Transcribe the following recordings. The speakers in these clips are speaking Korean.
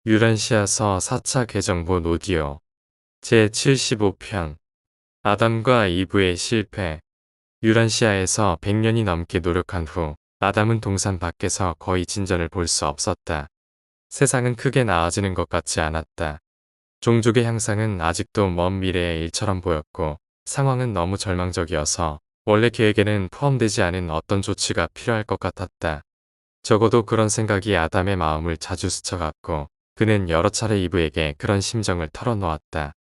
유란시아서 4차 개정본 오디오 제75편 아담과 이브의 실패. 유란시아에서 100년이 넘게 노력한 후 아담은 동산 밖에서 거의 진전을 볼 수 없었다. 세상은 크게 나아지는 것 같지 않았다. 종족의 향상은 아직도 먼 미래의 일처럼 보였고 상황은 너무 절망적이어서 원래 계획에는 포함되지 않은 어떤 조치가 필요할 것 같았다. 적어도 그런 생각이 아담의 마음을 자주 스쳐갔고 그는 여러 차례 이브에게 그런 심정을 털어놓았다.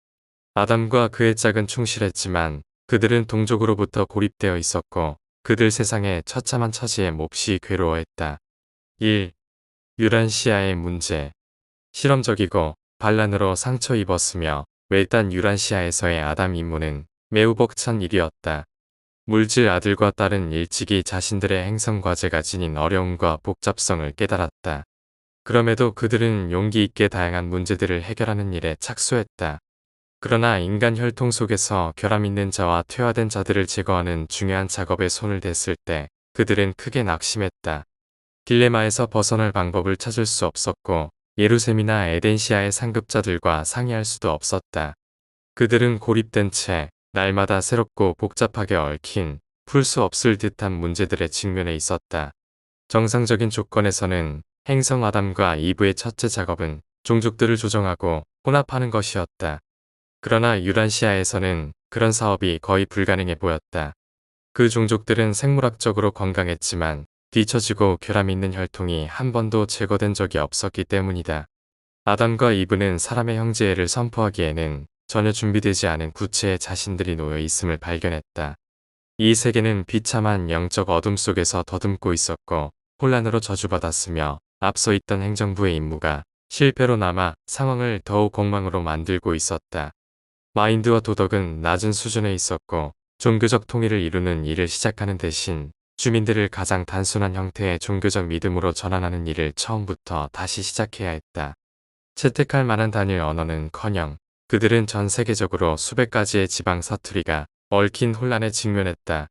아담과 그의 짝은 충실했지만 그들은 동족으로부터 고립되어 있었고 그들 세상의 처참한 처지에 몹시 괴로워했다. 1. 유란시아의 문제. 실험적이고 반란으로 상처 입었으며 외딴 유란시아에서의 아담 임무는 매우 벅찬 일이었다. 물질 아들과 딸은 일찍이 자신들의 행성 과제가 지닌 어려움과 복잡성을 깨달았다. 그럼에도 그들은 용기 있게 다양한 문제들을 해결하는 일에 착수했다. 그러나 인간 혈통 속에서 결함 있는 자와 퇴화된 자들을 제거하는 중요한 작업에 손을 댔을 때 그들은 크게 낙심했다. 딜레마에서 벗어날 방법을 찾을 수 없었고 예루셈이나 에덴시아의 상급자들과 상의할 수도 없었다. 그들은 고립된 채 날마다 새롭고 복잡하게 얽힌 풀 수 없을 듯한 문제들에 직면해 있었다. 정상적인 조건에서는 행성 아담과 이브의 첫째 작업은 종족들을 조정하고 혼합하는 것이었다. 그러나 유란시아에서는 그런 사업이 거의 불가능해 보였다. 그 종족들은 생물학적으로 건강했지만 뒤처지고 결함 있는 혈통이 한 번도 제거된 적이 없었기 때문이다. 아담과 이브는 사람의 형제애를 선포하기에는 전혀 준비되지 않은 구체의 자신들이 놓여 있음을 발견했다. 이 세계는 비참한 영적 어둠 속에서 더듬고 있었고 혼란으로 저주받았으며 앞서 있던 행정부의 임무가 실패로 남아 상황을 더욱 엉망으로 만들고 있었다. 마인드와 도덕은 낮은 수준에 있었고 종교적 통일을 이루는 일을 시작하는 대신 주민들을 가장 단순한 형태의 종교적 믿음으로 전환하는 일을 처음부터 다시 시작해야 했다. 채택할 만한 단일 언어는커녕 그들은 전 세계적으로 수백 가지의 지방 사투리가 얽힌 혼란에 직면했다.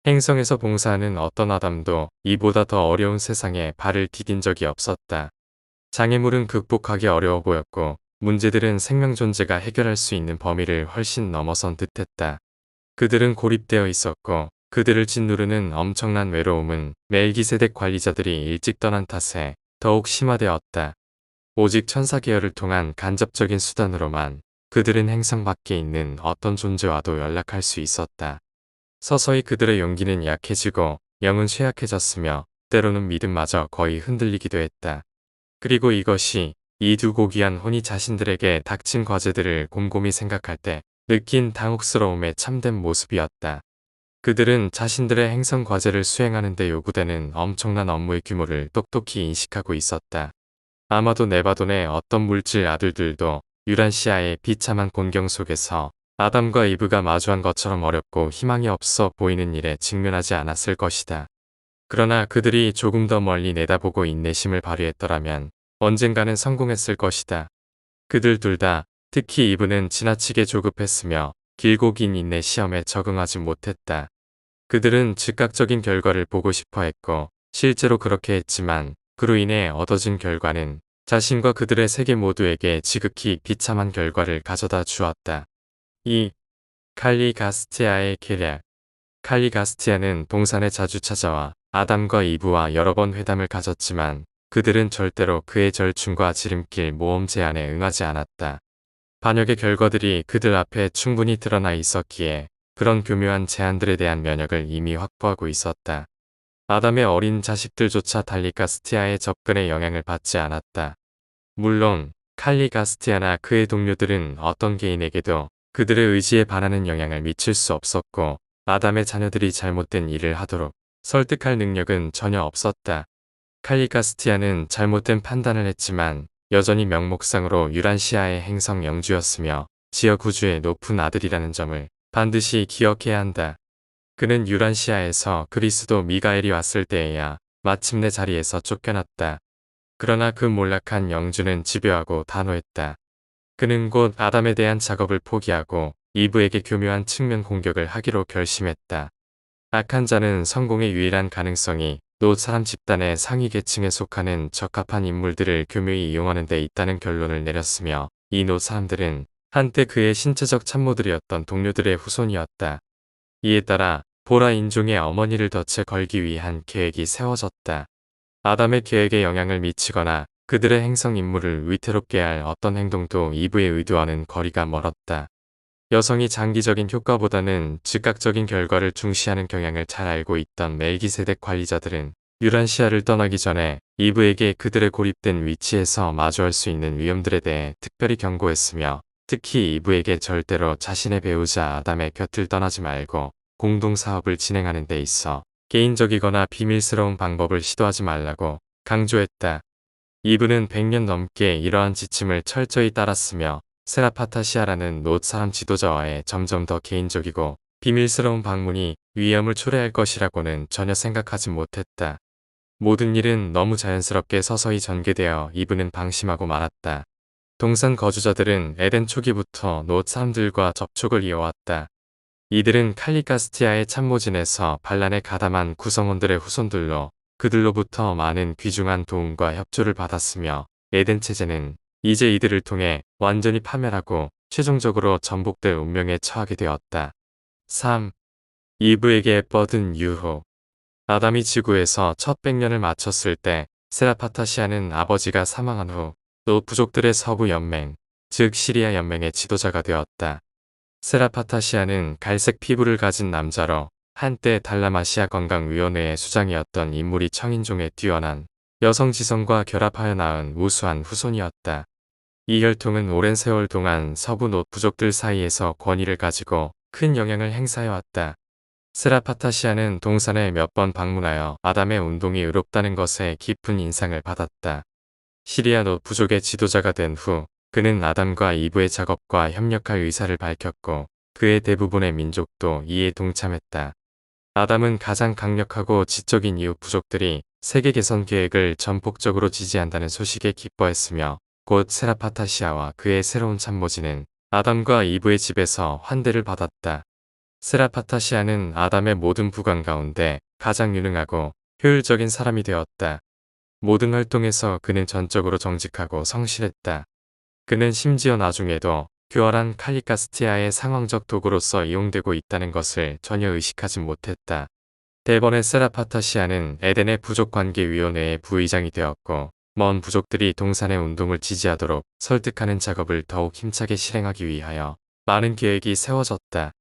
행성에서 봉사하는 어떤 아담도 이보다 더 어려운 세상에 발을 디딘 적이 없었다. 장애물은 극복하기 어려워 보였고 문제들은 생명 존재가 해결할 수 있는 범위를 훨씬 넘어선 듯했다. 그들은 고립되어 있었고 그들을 짓누르는 엄청난 외로움은 멜기세덱 관리자들이 일찍 떠난 탓에 더욱 심화되었다. 오직 천사 계열을 통한 간접적인 수단으로만 그들은 행성 밖에 있는 어떤 존재와도 연락할 수 있었다. 서서히 그들의 용기는 약해지고 영은 쇠약해졌으며 때로는 믿음마저 거의 흔들리기도 했다. 그리고 이것이 이 두 고귀한 혼이 자신들에게 닥친 과제들을 곰곰이 생각할 때 느낀 당혹스러움의 참된 모습이었다. 그들은 자신들의 행성 과제를 수행하는 데 요구되는 엄청난 업무의 규모를 똑똑히 인식하고 있었다. 아마도 네바돈의 어떤 물질 아들들도 유란시아의 비참한 곤경 속에서 아담과 이브가 마주한 것처럼 어렵고 희망이 없어 보이는 일에 직면하지 않았을 것이다. 그러나 그들이 조금 더 멀리 내다보고 인내심을 발휘했더라면 언젠가는 성공했을 것이다. 그들 둘 다, 특히 이브는 지나치게 조급했으며 길고 긴 인내 시험에 적응하지 못했다. 그들은 즉각적인 결과를 보고 싶어 했고 실제로 그렇게 했지만 그로 인해 얻어진 결과는 자신과 그들의 세계 모두에게 지극히 비참한 결과를 가져다 주었다. 2. 칼리가스티아의 계략. 칼리가스티아는 동산에 자주 찾아와 아담과 이브와 여러 번 회담을 가졌지만 그들은 절대로 그의 절충과 지름길 모험 제안에 응하지 않았다. 반역의 결과들이 그들 앞에 충분히 드러나 있었기에 그런 교묘한 제안들에 대한 면역을 이미 확보하고 있었다. 아담의 어린 자식들조차 칼리가스티아의 접근에 영향을 받지 않았다. 물론 칼리가스티아나 그의 동료들은 어떤 개인에게도 그들의 의지에 반하는 영향을 미칠 수 없었고 아담의 자녀들이 잘못된 일을 하도록 설득할 능력은 전혀 없었다. 칼리가스티아는 잘못된 판단을 했지만 여전히 명목상으로 유란시아의 행성 영주였으며 지역 우주의 높은 아들이라는 점을 반드시 기억해야 한다. 그는 유란시아에서 그리스도 미가엘이 왔을 때에야 마침내 자리에서 쫓겨났다. 그러나 그 몰락한 영주는 집요하고 단호했다. 그는 곧 아담에 대한 작업을 포기하고 이브에게 교묘한 측면 공격을 하기로 결심했다. 악한 자는 성공의 유일한 가능성이 롯 사람 집단의 상위 계층에 속하는 적합한 인물들을 교묘히 이용하는 데 있다는 결론을 내렸으며 이 롯 사람들은 한때 그의 신체적 참모들이었던 동료들의 후손이었다. 이에 따라 보라 인종의 어머니를 덫에 걸기 위한 계획이 세워졌다. 아담의 계획에 영향을 미치거나 그들의 행성 임무를 위태롭게 할 어떤 행동도 이브의 의도와는 거리가 멀었다. 여성이 장기적인 효과보다는 즉각적인 결과를 중시하는 경향을 잘 알고 있던 멜기세덱 관리자들은 유란시아를 떠나기 전에 이브에게 그들의 고립된 위치에서 마주할 수 있는 위험들에 대해 특별히 경고했으며 특히 이브에게 절대로 자신의 배우자 아담의 곁을 떠나지 말고 공동사업을 진행하는 데 있어 개인적이거나 비밀스러운 방법을 시도하지 말라고 강조했다. 이브는 100년 넘게 이러한 지침을 철저히 따랐으며 세라파타시아라는 롯 사람 지도자와의 점점 더 개인적이고 비밀스러운 방문이 위험을 초래할 것이라고는 전혀 생각하지 못했다. 모든 일은 너무 자연스럽게 서서히 전개되어 이브는 방심하고 말았다. 동산 거주자들은 에덴 초기부터 롯 사람들과 접촉을 이어왔다. 이들은 칼리가스티아의 참모진에서 반란에 가담한 구성원들의 후손들로 그들로부터 많은 귀중한 도움과 협조를 받았으며 에덴 체제는 이제 이들을 통해 완전히 파멸하고 최종적으로 전복될 운명에 처하게 되었다. 3. 이브에게 뻗은 유혹. 아담이 지구에서 첫 100년을 마쳤을 때 세라파타시아는 아버지가 사망한 후 또 부족들의 서부 연맹, 즉 시리아 연맹의 지도자가 되었다. 세라파타시아는 갈색 피부를 가진 남자로 한때 달라마시아 건강위원회의 수장이었던 인물이 청인종에 뛰어난 여성 지성과 결합하여 낳은 우수한 후손이었다. 이 혈통은 오랜 세월 동안 서부 놋 부족들 사이에서 권위를 가지고 큰 영향을 행사해왔다. 세라파타시아는 동산에 몇 번 방문하여 아담의 운동이 의롭다는 것에 깊은 인상을 받았다. 시리아 놋 부족의 지도자가 된 후 그는 아담과 이브의 작업과 협력할 의사를 밝혔고 그의 대부분의 민족도 이에 동참했다. 아담은 가장 강력하고 지적인 이웃 부족들이 세계 개선 계획을 전폭적으로 지지한다는 소식에 기뻐했으며 곧 세라파타시아와 그의 새로운 참모진은 아담과 이브의 집에서 환대를 받았다. 세라파타시아는 아담의 모든 부관 가운데 가장 유능하고 효율적인 사람이 되었다. 모든 활동에서 그는 전적으로 정직하고 성실했다. 그는 심지어 나중에도 교활한 칼리가스티아의 상황적 도구로서 이용되고 있다는 것을 전혀 의식하지 못했다. 대번에 세라파타시아는 에덴의 부족관계위원회의 부의장이 되었고 먼 부족들이 동산의 운동을 지지하도록 설득하는 작업을 더욱 힘차게 실행하기 위하여 많은 계획이 세워졌다.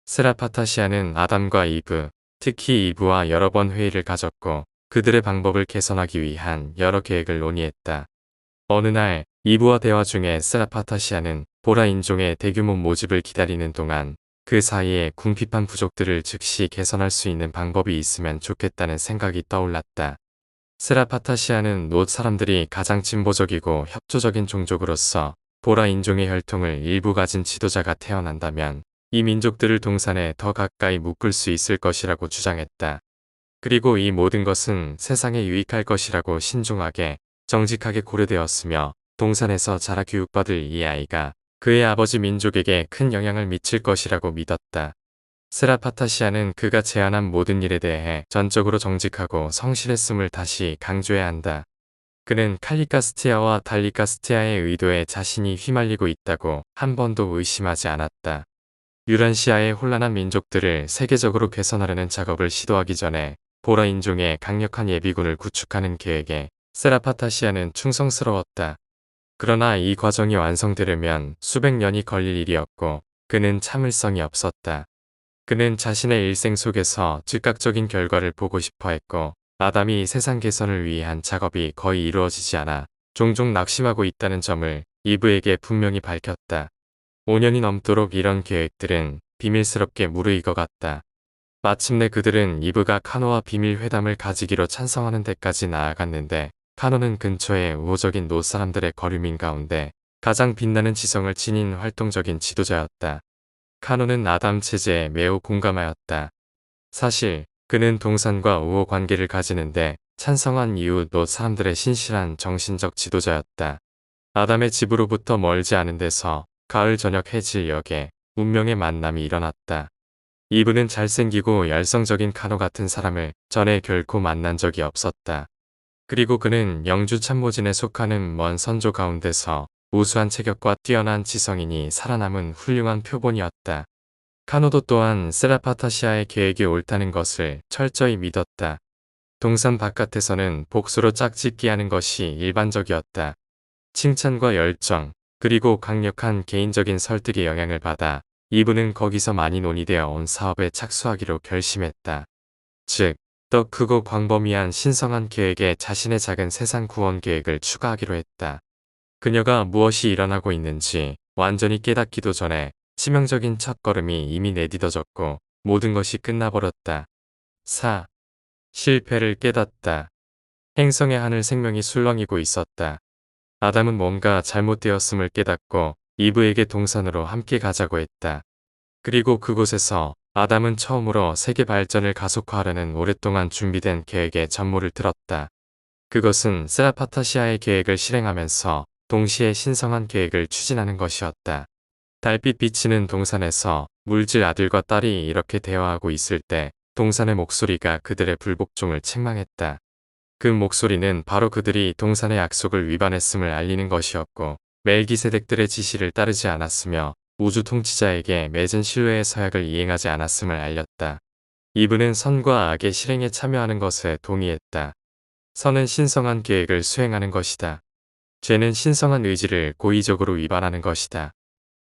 세라파타시아는 아담과 이브, 특히 이브와 여러 번 회의를 가졌고 그들의 방법을 개선하기 위한 여러 계획을 논의했다. 어느 날 이브와 대화 중에 세라파타시아는 보라 인종의 대규모 모집을 기다리는 동안 그 사이에 궁핍한 부족들을 즉시 개선할 수 있는 방법이 있으면 좋겠다는 생각이 떠올랐다. 세라파타시아는 놋 사람들이 가장 진보적이고 협조적인 종족으로서 보라 인종의 혈통을 일부 가진 지도자가 태어난다면 이 민족들을 동산에 더 가까이 묶을 수 있을 것이라고 주장했다. 그리고 이 모든 것은 세상에 유익할 것이라고 신중하게 정직하게 고려되었으며 동산에서 자라 교육받을 이 아이가 그의 아버지 민족에게 큰 영향을 미칠 것이라고 믿었다. 세라파타시아는 그가 제안한 모든 일에 대해 전적으로 정직하고 성실했음을 다시 강조해야 한다. 그는 칼리가스티아와 달리가스티아의 의도에 자신이 휘말리고 있다고 한 번도 의심하지 않았다. 유란시아의 혼란한 민족들을 세계적으로 개선하려는 작업을 시도하기 전에 보라 인종의 강력한 예비군을 구축하는 계획에 세라파타시아는 충성스러웠다. 그러나 이 과정이 완성되려면 수백 년이 걸릴 일이었고 그는 참을성이 없었다. 그는 자신의 일생 속에서 즉각적인 결과를 보고 싶어 했고 아담이 세상 개선을 위한 작업이 거의 이루어지지 않아 종종 낙심하고 있다는 점을 이브에게 분명히 밝혔다. 5년이 넘도록 이런 계획들은 비밀스럽게 무르익어갔다. 마침내 그들은 이브가 카노와 비밀 회담을 가지기로 찬성하는 데까지 나아갔는데 카노는 근처의 우호적인 놋 사람들의 거류민 가운데 가장 빛나는 지성을 지닌 활동적인 지도자였다. 카노는 아담 체제에 매우 공감하였다. 사실 그는 동산과 우호 관계를 가지는데 찬성한 이후 놋 사람들의 신실한 정신적 지도자였다. 아담의 집으로부터 멀지 않은 데서 가을 저녁 해질녘에 운명의 만남이 일어났다. 이브는 잘생기고 열성적인 카노 같은 사람을 전에 결코 만난 적이 없었다. 그리고 그는 영주 참모진에 속하는 먼 선조 가운데서 우수한 체격과 뛰어난 지성인이 살아남은 훌륭한 표본이었다. 카노도 또한 세라파타시아의 계획이 옳다는 것을 철저히 믿었다. 동산 바깥에서는 복수로 짝짓기 하는 것이 일반적이었다. 칭찬과 열정, 그리고 강력한 개인적인 설득의 영향을 받아 이브는 거기서 많이 논의되어 온 사업에 착수하기로 결심했다. 즉, 더 크고 광범위한 신성한 계획에 자신의 작은 세상 구원 계획을 추가하기로 했다. 그녀가 무엇이 일어나고 있는지 완전히 깨닫기도 전에 치명적인 첫걸음이 이미 내딛어졌고 모든 것이 끝나버렸다. 4. 실패를 깨닫다. 행성의 하늘 생명이 술렁이고 있었다. 아담은 뭔가 잘못되었음을 깨닫고 이브에게 동산으로 함께 가자고 했다. 그리고 그곳에서 아담은 처음으로 세계 발전을 가속화하려는 오랫동안 준비된 계획의 전모를 들었다. 그것은 세라파타시아의 계획을 실행하면서 동시에 신성한 계획을 추진하는 것이었다. 달빛 비치는 동산에서 물질 아들과 딸이 이렇게 대화하고 있을 때 동산의 목소리가 그들의 불복종을 책망했다. 그 목소리는 바로 그들이 동산의 약속을 위반했음을 알리는 것이었고 멜기세덱들의 지시를 따르지 않았으며 우주 통치자에게 맺은 신뢰의 서약을 이행하지 않았음을 알렸다. 이브는 선과 악의 실행에 참여하는 것에 동의했다. 선은 신성한 계획을 수행하는 것이다. 죄는 신성한 의지를 고의적으로 위반하는 것이다.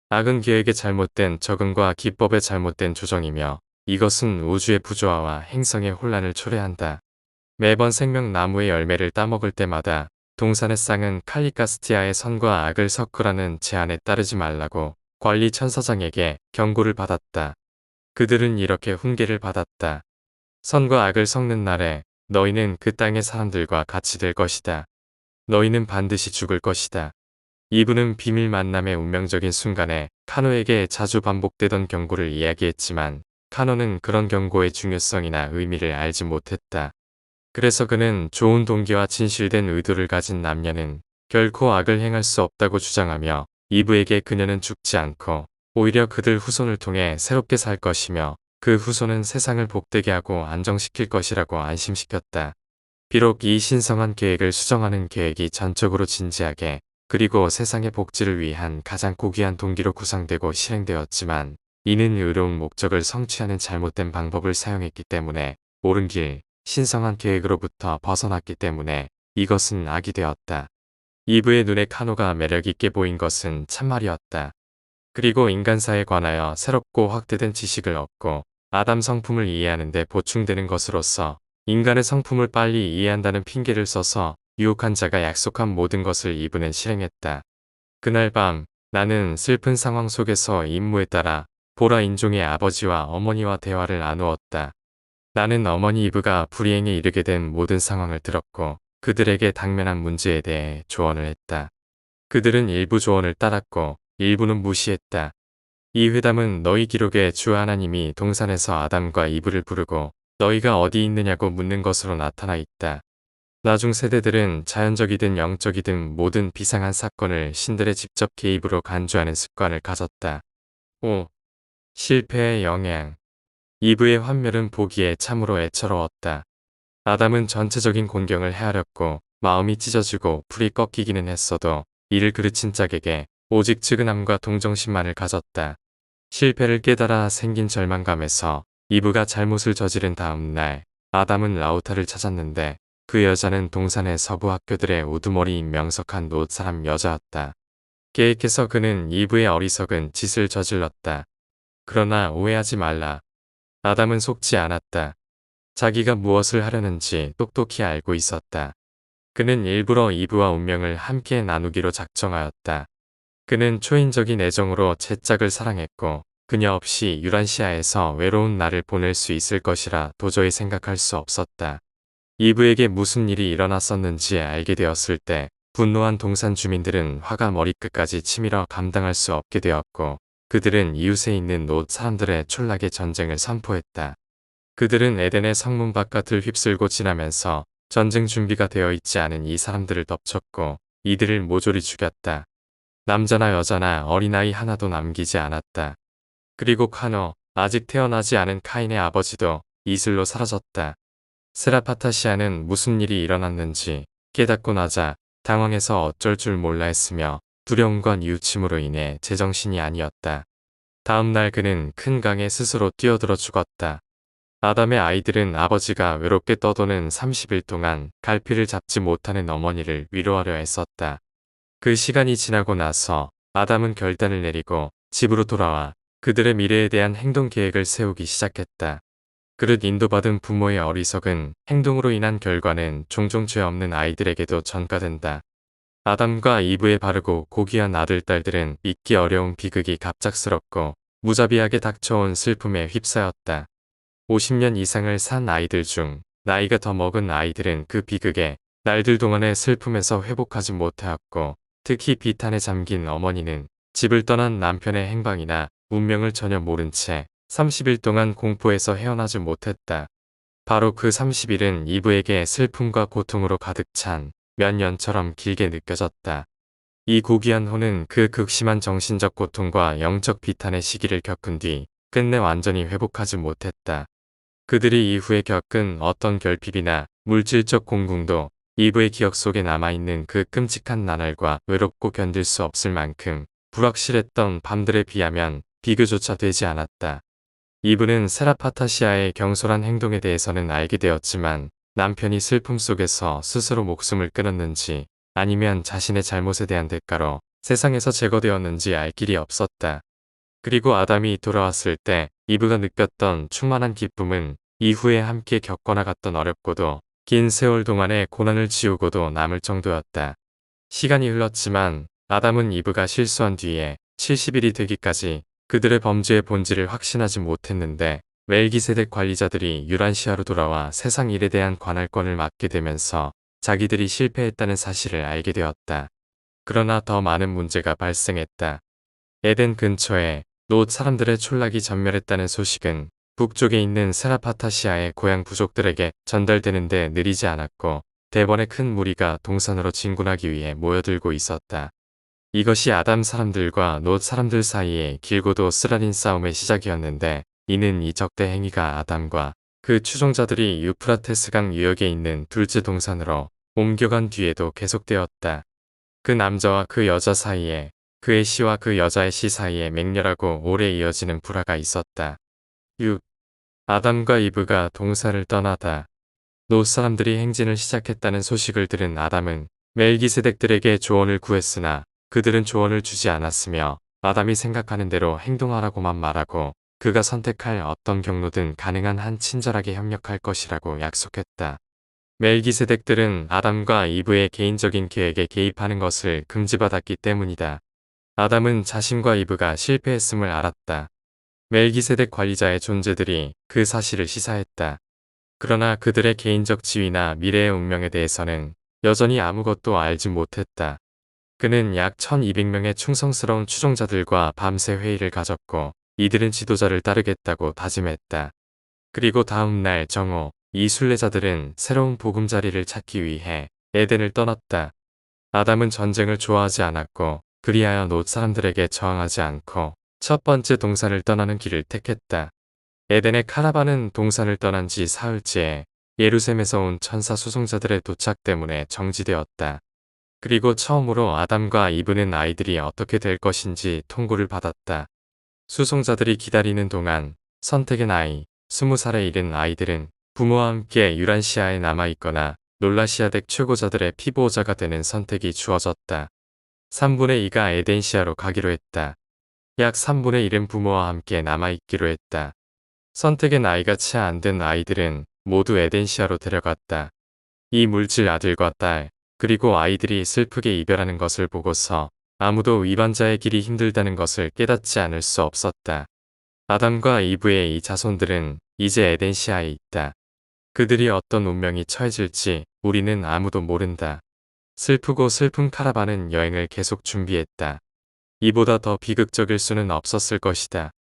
악은 계획의 잘못된 적응과 기법의 잘못된 조정이며 이것은 우주의 부조화와 행성의 혼란을 초래한다. 매번 생명나무의 열매를 따먹을 때마다 동산의 쌍은 칼리카스티아의 선과 악을 섞으라는 제안에 따르지 말라고 관리 천사장에게 경고를 받았다. 그들은 이렇게 훈계를 받았다. 선과 악을 섞는 날에 너희는 그 땅의 사람들과 같이 될 것이다. 너희는 반드시 죽을 것이다. 이브는 비밀 만남의 운명적인 순간에 카노에게 자주 반복되던 경고를 이야기했지만 카노는 그런 경고의 중요성이나 의미를 알지 못했다. 그래서 그는 좋은 동기와 진실된 의도를 가진 남녀는 결코 악을 행할 수 없다고 주장하며 이브에게 그녀는 죽지 않고 오히려 그들 후손을 통해 새롭게 살 것이며 그 후손은 세상을 복되게 하고 안정시킬 것이라고 안심시켰다. 비록 이 신성한 계획을 수정하는 계획이 전적으로 진지하게 그리고 세상의 복지를 위한 가장 고귀한 동기로 구상되고 실행되었지만 이는 의로운 목적을 성취하는 잘못된 방법을 사용했기 때문에 옳은 길, 신성한 계획으로부터 벗어났기 때문에 이것은 악이 되었다. 이브의 눈에 카노가 매력있게 보인 것은 참말이었다. 그리고 인간사에 관하여 새롭고 확대된 지식을 얻고 아담 성품을 이해하는 데 보충되는 것으로서 인간의 성품을 빨리 이해한다는 핑계를 써서 유혹한 자가 약속한 모든 것을 이브는 실행했다. 그날 밤 나는 슬픈 상황 속에서 임무에 따라 보라 인종의 아버지와 어머니와 대화를 나누었다. 나는 어머니 이브가 불이행에 이르게 된 모든 상황을 들었고 그들에게 당면한 문제에 대해 조언을 했다. 그들은 일부 조언을 따랐고 일부는 무시했다. 이 회담은 너희 기록에 주 하나님이 동산에서 아담과 이브를 부르고 너희가 어디 있느냐고 묻는 것으로 나타나 있다. 나중 세대들은 자연적이든 영적이든 모든 비상한 사건을 신들의 직접 개입으로 간주하는 습관을 가졌다. 5. 실패의 영향. 이브의 환멸은 보기에 참으로 애처로웠다. 아담은 전체적인 곤경을 헤아렸고 마음이 찢어지고 풀이 꺾이기는 했어도 이를 그르친 짝에게 오직 측은함과 동정심만을 가졌다. 실패를 깨달아 생긴 절망감에서 이브가 잘못을 저지른 다음 날 아담은 라우타를 찾았는데 그 여자는 동산의 서부 학교들의 우두머리인 명석한 노사람 여자였다. 계획해서 그는 이브의 어리석은 짓을 저질렀다. 그러나 오해하지 말라. 아담은 속지 않았다. 자기가 무엇을 하려는지 똑똑히 알고 있었다. 그는 일부러 이브와 운명을 함께 나누기로 작정하였다. 그는 초인적인 애정으로 제 짝을 사랑했고 그녀 없이 유란시아에서 외로운 날을 보낼 수 있을 것이라 도저히 생각할 수 없었다. 이브에게 무슨 일이 일어났었는지 알게 되었을 때 분노한 동산 주민들은 화가 머리끝까지 치밀어 감당할 수 없게 되었고 그들은 이웃에 있는 놋 사람들의 촌락의 전쟁을 선포했다. 그들은 에덴의 성문 바깥을 휩쓸고 지나면서 전쟁 준비가 되어 있지 않은 이 사람들을 덮쳤고 이들을 모조리 죽였다. 남자나 여자나 어린아이 하나도 남기지 않았다. 그리고 카노, 아직 태어나지 않은 카인의 아버지도 이슬로 사라졌다. 세라파타시아는 무슨 일이 일어났는지 깨닫고 나자 당황해서 어쩔 줄 몰라 했으며 두려움과 뉘우침으로 인해 제정신이 아니었다. 다음 날 그는 큰 강에 스스로 뛰어들어 죽었다. 아담의 아이들은 아버지가 외롭게 떠도는 30일 동안 갈피를 잡지 못하는 어머니를 위로하려 했었다. 그 시간이 지나고 나서 아담은 결단을 내리고 집으로 돌아와 그들의 미래에 대한 행동 계획을 세우기 시작했다. 그릇 인도받은 부모의 어리석은 행동으로 인한 결과는 종종 죄 없는 아이들에게도 전가된다. 아담과 이브의 바르고 고귀한 아들, 딸들은 잊기 어려운 비극이 갑작스럽고 무자비하게 닥쳐온 슬픔에 휩싸였다. 50년 이상을 산 아이들 중 나이가 더 먹은 아이들은 그 비극에 날들 동안의 슬픔에서 회복하지 못하였고, 특히 비탄에 잠긴 어머니는 집을 떠난 남편의 행방이나 운명을 전혀 모른 채 30일 동안 공포에서 헤어나지 못했다. 바로 그 30일은 이브에게 슬픔과 고통으로 가득 찬 몇 년처럼 길게 느껴졌다. 이 고귀한 호는 그 극심한 정신적 고통과 영적 비탄의 시기를 겪은 뒤 끝내 완전히 회복하지 못했다. 그들이 이후에 겪은 어떤 결핍이나 물질적 공궁도 이브의 기억 속에 남아있는 그 끔찍한 나날과 외롭고 견딜 수 없을 만큼 불확실했던 밤들에 비하면 비교조차 되지 않았다. 이브는 세라파타시아의 경솔한 행동에 대해서는 알게 되었지만 남편이 슬픔 속에서 스스로 목숨을 끊었는지 아니면 자신의 잘못에 대한 대가로 세상에서 제거되었는지 알 길이 없었다. 그리고 아담이 돌아왔을 때 이브가 느꼈던 충만한 기쁨은 이후에 함께 겪어나갔던 어렵고도 긴 세월 동안의 고난을 지우고도 남을 정도였다. 시간이 흘렀지만 아담은 이브가 실수한 뒤에 70일이 되기까지 그들의 범죄의 본질을 확신하지 못했는데, 멜기세덱 관리자들이 유란시아로 돌아와 세상 일에 대한 관할권을 맡게 되면서 자기들이 실패했다는 사실을 알게 되었다. 그러나 더 많은 문제가 발생했다. 에덴 근처에 롯 사람들의 촌락이 전멸했다는 소식은 북쪽에 있는 세라파타시아의 고향 부족들에게 전달되는데 느리지 않았고, 대번에 큰 무리가 동산으로 진군하기 위해 모여들고 있었다. 이것이 아담 사람들과 롯 사람들 사이에 길고도 쓰라린 싸움의 시작이었는데, 이는 이 적대 행위가 아담과 그 추종자들이 유프라테스강 유역에 있는 둘째 동산으로 옮겨간 뒤에도 계속되었다. 그 남자와 그 여자 사이에, 그의 시와 그 여자의 시 사이에 맹렬하고 오래 이어지는 불화가 있었다. 6. 아담과 이브가 동산을 떠나다 롯 사람들이 행진을 시작했다는 소식을 들은 아담은 멜기세덱들에게 조언을 구했으나 그들은 조언을 주지 않았으며, 아담이 생각하는 대로 행동하라고만 말하고 그가 선택할 어떤 경로든 가능한 한 친절하게 협력할 것이라고 약속했다. 멜기세덱들은 아담과 이브의 개인적인 계획에 개입하는 것을 금지받았기 때문이다. 아담은 자신과 이브가 실패했음을 알았다. 멜기세덱 관리자의 존재들이 그 사실을 시사했다. 그러나 그들의 개인적 지위나 미래의 운명에 대해서는 여전히 아무것도 알지 못했다. 그는 약 1200명의 충성스러운 추종자들과 밤새 회의를 가졌고, 이들은 지도자를 따르겠다고 다짐했다. 그리고 다음 날 정오, 이 순례자들은 새로운 보금자리를 찾기 위해 에덴을 떠났다. 아담은 전쟁을 좋아하지 않았고, 그리하여 롯 사람들에게 저항하지 않고 첫 번째 동산을 떠나는 길을 택했다. 에덴의 카라반은 동산을 떠난 지 사흘째에 예루셈에서 온 천사 수송자들의 도착 때문에 정지되었다. 그리고 처음으로 아담과 이브는 아이들이 어떻게 될 것인지 통고를 받았다. 수송자들이 기다리는 동안 선택의 나이 20살에 이른 아이들은 부모와 함께 유란시아에 남아있거나 놀라시아덱 최고자들의 피보호자가 되는 선택이 주어졌다. 3분의 2가 에덴시아로 가기로 했다. 약 3분의 1은 부모와 함께 남아있기로 했다. 선택의 나이가 채 안 된 아이들은 모두 에덴시아로 데려갔다. 이 물질 아들과 딸, 그리고 아이들이 슬프게 이별하는 것을 보고서 아무도 위반자의 길이 힘들다는 것을 깨닫지 않을 수 없었다. 아담과 이브의 이 자손들은 이제 에덴시아에 있다. 그들이 어떤 운명이 처해질지 우리는 아무도 모른다. 슬프고 슬픈 카라반은 여행을 계속 준비했다. 이보다 더 비극적일 수는 없었을 것이다.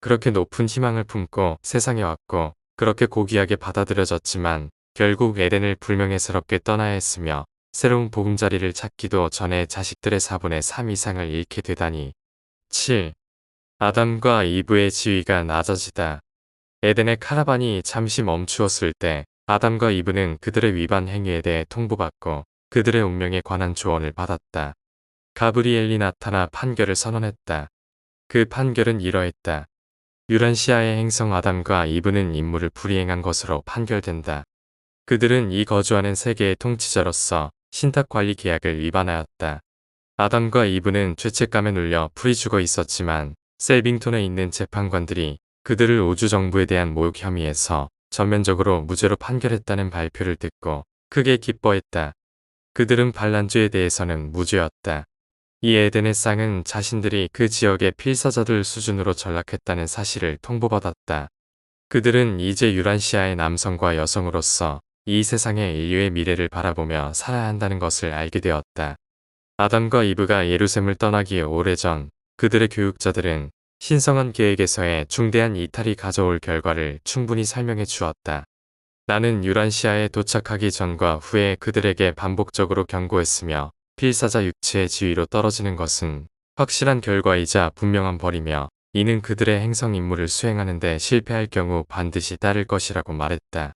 그렇게 높은 희망을 품고 세상에 왔고, 그렇게 고귀하게 받아들여졌지만 결국 에덴을 불명예스럽게 떠나야 했으며, 새로운 보금자리를 찾기도 전에 자식들의 4분의 3 이상을 잃게 되다니. 7. 아담과 이브의 지위가 낮아지다. 에덴의 카라반이 잠시 멈추었을 때 아담과 이브는 그들의 위반 행위에 대해 통보받고 그들의 운명에 관한 조언을 받았다. 가브리엘이 나타나 판결을 선언했다. 그 판결은 이러했다. 유란시아의 행성 아담과 이브는 임무를 불이행한 것으로 판결된다. 그들은 이 거주하는 세계의 통치자로서 신탁관리 계약을 위반하였다. 아담과 이브는 죄책감에 눌려 풀이 죽어 있었지만 셀빙톤에 있는 재판관들이 그들을 우주정부에 대한 모욕 혐의에서 전면적으로 무죄로 판결했다는 발표를 듣고 크게 기뻐했다. 그들은 반란죄에 대해서는 무죄였다. 이 에덴의 쌍은 자신들이 그 지역의 필사자들 수준으로 전락했다는 사실을 통보받았다. 그들은 이제 유란시아의 남성과 여성으로서 이 세상의 인류의 미래를 바라보며 살아야 한다는 것을 알게 되었다. 아담과 이브가 예루셈을 떠나기 오래전 그들의 교육자들은 신성한 계획에서의 중대한 이탈이 가져올 결과를 충분히 설명해 주었다. 나는 유란시아에 도착하기 전과 후에 그들에게 반복적으로 경고했으며 필사자 육체의 지위로 떨어지는 것은 확실한 결과이자 분명한 벌이며 이는 그들의 행성 임무를 수행하는 데 실패할 경우 반드시 따를 것이라고 말했다.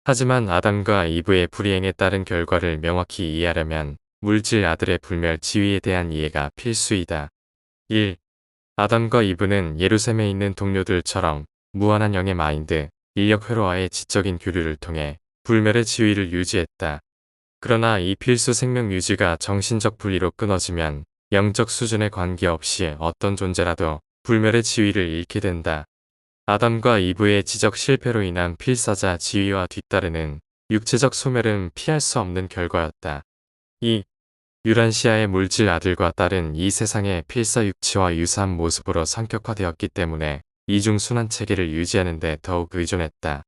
하지만 아담과 이브의 불이행에 따른 결과를 명확히 이해하려면 물질 아들의 불멸 지위에 대한 이해가 필수이다. 1. 아담과 이브는 예루셈에 있는 동료들처럼 무한한 영의 마인드, 인력 회로와의 지적인 교류를 통해 불멸의 지위를 유지했다. 그러나 이 필수 생명 유지가 정신적 분리로 끊어지면 영적 수준에 관계없이 어떤 존재라도 불멸의 지위를 잃게 된다. 아담과 이브의 지적 실패로 인한 필사자 지위와 뒤따르는 육체적 소멸은 피할 수 없는 결과였다. 2. 유란시아의 물질 아들과 딸은 이 세상의 필사 육체와 유사한 모습으로 성격화되었기 때문에 이중순환 체계를 유지하는 데 더욱 의존했다.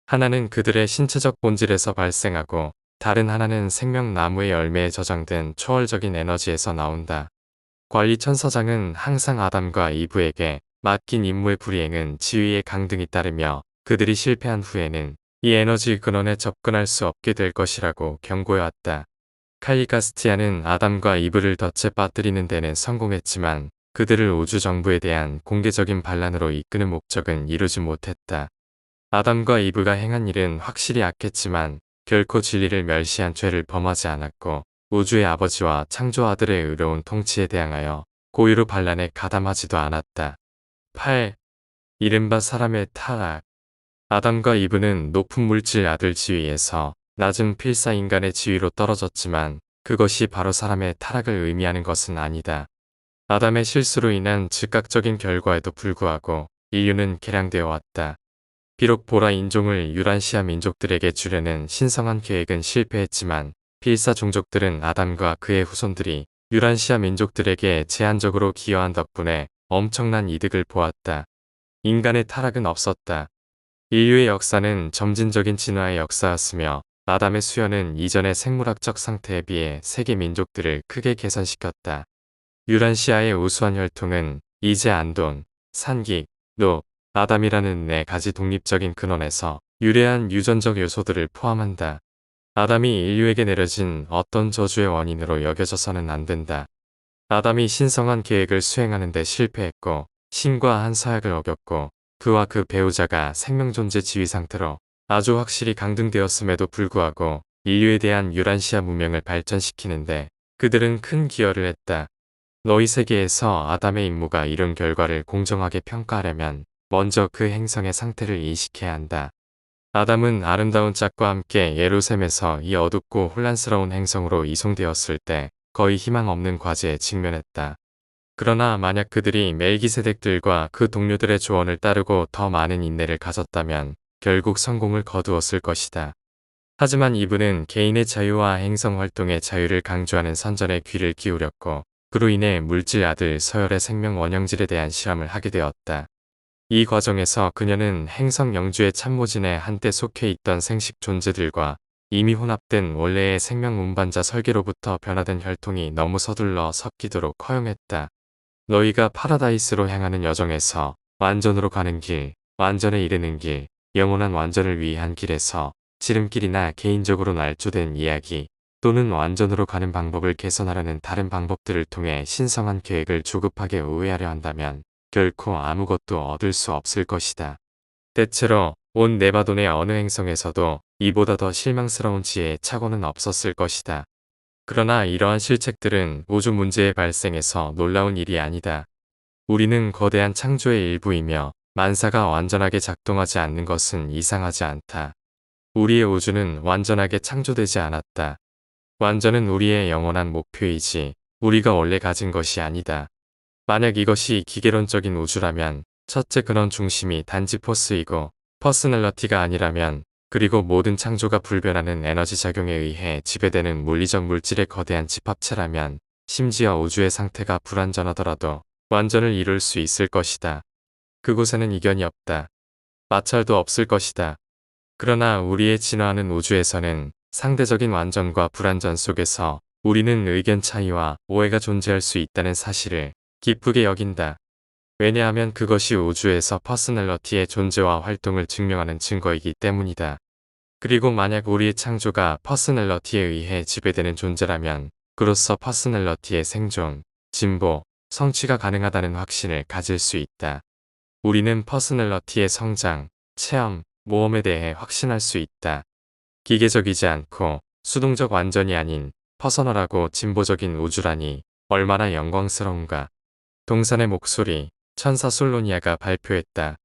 하나는 그들의 신체적 본질에서 발생하고 다른 하나는 생명나무의 열매에 저장된 초월적인 에너지에서 나온다. 관리천서장은 항상 아담과 이브에게 맡긴 임무의 불이행은 지위의 강등이 따르며 그들이 실패한 후에는 이 에너지 근원에 접근할 수 없게 될 것이라고 경고해왔다. 칼리가스티아는 아담과 이브를 덫에 빠뜨리는 데는 성공했지만 그들을 우주정부에 대한 공개적인 반란으로 이끄는 목적은 이루지 못했다. 아담과 이브가 행한 일은 확실히 악했지만 결코 진리를 멸시한 죄를 범하지 않았고 우주의 아버지와 창조 아들의 의로운 통치에 대항하여 고의로 반란에 가담하지도 않았다. 8. 이른바 사람의 타락. 아담과 이브는 높은 물질 아들 지위에서 낮은 필사 인간의 지위로 떨어졌지만 그것이 바로 사람의 타락을 의미하는 것은 아니다. 아담의 실수로 인한 즉각적인 결과에도 불구하고 인류는 개량되어 왔다. 비록 보라 인종을 유란시아 민족들에게 주려는 신성한 계획은 실패했지만 필사 종족들은 아담과 그의 후손들이 유란시아 민족들에게 제한적으로 기여한 덕분에 엄청난 이득을 보았다. 인간의 타락은 없었다. 인류의 역사는 점진적인 진화의 역사였으며 아담의 수연은 이전의 생물학적 상태에 비해 세계 민족들을 크게 개선시켰다. 유란시아의 우수한 혈통은 이제 안돈, 산기, 노, 아담이라는 네 가지 독립적인 근원에서 유래한 유전적 요소들을 포함한다. 아담이 인류에게 내려진 어떤 저주의 원인으로 여겨져서는 안 된다. 아담이 신성한 계획을 수행하는 데 실패했고 신과 한 서약을 어겼고 그와 그 배우자가 생명존재 지위 상태로 아주 확실히 강등되었음에도 불구하고 인류에 대한 유란시아 문명을 발전시키는데 그들은 큰 기여를 했다. 너희 세계에서 아담의 임무가 이룬 결과를 공정하게 평가하려면 먼저 그 행성의 상태를 인식해야 한다. 아담은 아름다운 짝과 함께 예루셈에서 이 어둡고 혼란스러운 행성으로 이송되었을 때 거의 희망 없는 과제에 직면했다. 그러나 만약 그들이 멜기세덱들과 그 동료들의 조언을 따르고 더 많은 인내를 가졌다면 결국 성공을 거두었을 것이다. 하지만 이브는 개인의 자유와 행성 활동의 자유를 강조하는 선전에 귀를 기울였고 그로 인해 물질 아들 서열의 생명 원형질에 대한 실험을 하게 되었다. 이 과정에서 그녀는 행성 영주의 참모진에 한때 속해 있던 생식 존재들과 이미 혼합된 원래의 생명 운반자 설계로부터 변화된 혈통이 너무 서둘러 섞이도록 허용했다. 너희가 파라다이스로 향하는 여정에서 완전으로 가는 길, 완전에 이르는 길, 영원한 완전을 위한 길에서 지름길이나 개인적으로 날조된 이야기 또는 완전으로 가는 방법을 개선하려는 다른 방법들을 통해 신성한 계획을 조급하게 우회하려 한다면 결코 아무것도 얻을 수 없을 것이다. 때때로 온 네바돈의 어느 행성에서도 이보다 더 실망스러운 지혜의 착오는 없었을 것이다. 그러나 이러한 실책들은 우주 문제의 발생에서 놀라운 일이 아니다. 우리는 거대한 창조의 일부이며 만사가 완전하게 작동하지 않는 것은 이상하지 않다. 우리의 우주는 완전하게 창조되지 않았다. 완전은 우리의 영원한 목표이지 우리가 원래 가진 것이 아니다. 만약 이것이 기계론적인 우주라면 첫째 근원 중심이 단지 포스이고 퍼스널러티가 아니라면 그리고 모든 창조가 불변하는 에너지 작용에 의해 지배되는 물리적 물질의 거대한 집합체라면 심지어 우주의 상태가 불완전하더라도 완전을 이룰 수 있을 것이다. 그곳에는 이견이 없다. 마찰도 없을 것이다. 그러나 우리의 진화하는 우주에서는 상대적인 완전과 불완전 속에서 우리는 의견 차이와 오해가 존재할 수 있다는 사실을 기쁘게 여긴다. 왜냐하면 그것이 우주에서 퍼스널러티의 존재와 활동을 증명하는 증거이기 때문이다. 그리고 만약 우리의 창조가 퍼스널러티에 의해 지배되는 존재라면 그로써 퍼스널러티의 생존, 진보, 성취가 가능하다는 확신을 가질 수 있다. 우리는 퍼스널러티의 성장, 체험, 모험에 대해 확신할 수 있다. 기계적이지 않고 수동적 완전이 아닌 퍼서널하고 진보적인 우주라니 얼마나 영광스러운가. 동산의 목소리, 천사 솔로니아가 발표했다.